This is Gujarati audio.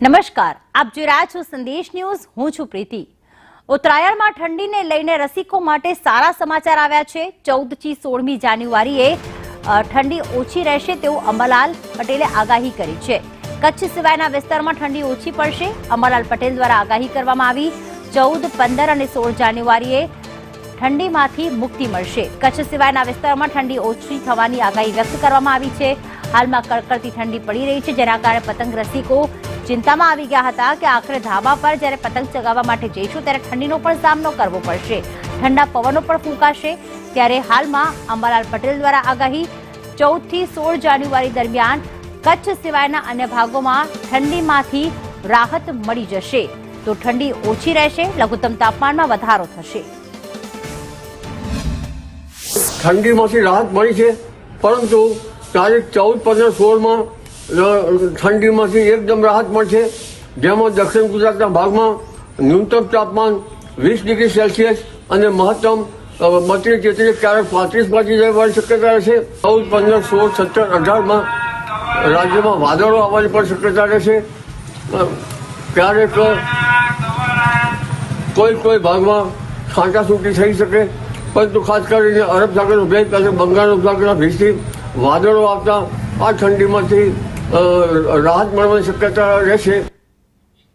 નમસ્કાર, આપ જોઈ રહ્યા છો સંદેશ ન્યૂઝ. હું છું પ્રીતિ. ઉત્તરાયણમાં ઠંડીને લઈને રસિકો માટે સારા સમાચાર આવ્યા છે. 14 થી 16મી જાન્યુઆરીએ ઠંડી ઓછી રહેશે તેવું અંબાલાલ પટેલે આગાહી કરી છે. કચ્છ સિવાયના વિસ્તારમાં ઠંડી ઓછી પડશે. અંબાલાલ પટેલ દ્વારા આગાહી કરવામાં આવી. 14, 15 અને 16 જાન્યુઆરીએ ઠંડીમાંથી મુક્તિ મળશે. કચ્છ સિવાયના વિસ્તારમાં ઠંડી ઓછી થવાની આગાહી વ્યક્ત કરવામાં આવી છે. હાલમાં કડકડતી ઠંડી પડી રહી છે, જેના કારણે પતંગ રસિકો ચિંતામાં આવી ગયા હતા કે આખરે ધાબા પર જ્યારે પતંગ ચગાવવા માટે જઈશું ત્યારે ઠંડીનો પણ સામનો કરવો પડશે. ઠંડા પવનો પણ ફૂંકાશે. ત્યારે હાલમાં અંબાલાલ પટેલ દ્વારા આગાહી 14 થી 16 જાન્યુઆરી દરમિયાન કચ્છ સિવાયના અન્ય ભાગોમાં ઠંડીમાંથી રાહત મળી જશે. તો ઠંડી ઓછી રહેશે, લઘુત્તમ તાપમાનમાં વધારો થશે. ઠંડીમાંથી રાહત મળી છે, પરંતુ તારીખ 14, 15, 16માં ઠંડીમાંથી એકદમ રાહત મળશે. જેમાં દક્ષિણ ગુજરાતના ભાગમાં ન્યૂનતમ તાપમાન 20 ડિગ્રી સેલ્સિયસ અને મહત્તમ 32, 33, ક્યારેક 35 પહોંચી જવાની શક્યતા રહેશે. 14, 15, 16, 17, 18માં રાજ્યમાં વાદળો આવવાની પણ શક્યતા રહેશે. ક્યારેક કોઈ ભાગમાં છાંટાછૂટી થઈ શકે, પરંતુ ખાસ કરીને અરબ સાગરનો ભેજ અને બંગાળ ઉપસાગરના ભેજથી વાદળો આવતા આ ઠંડીમાંથી રાહત મળવાની શક્યતા રહેશે.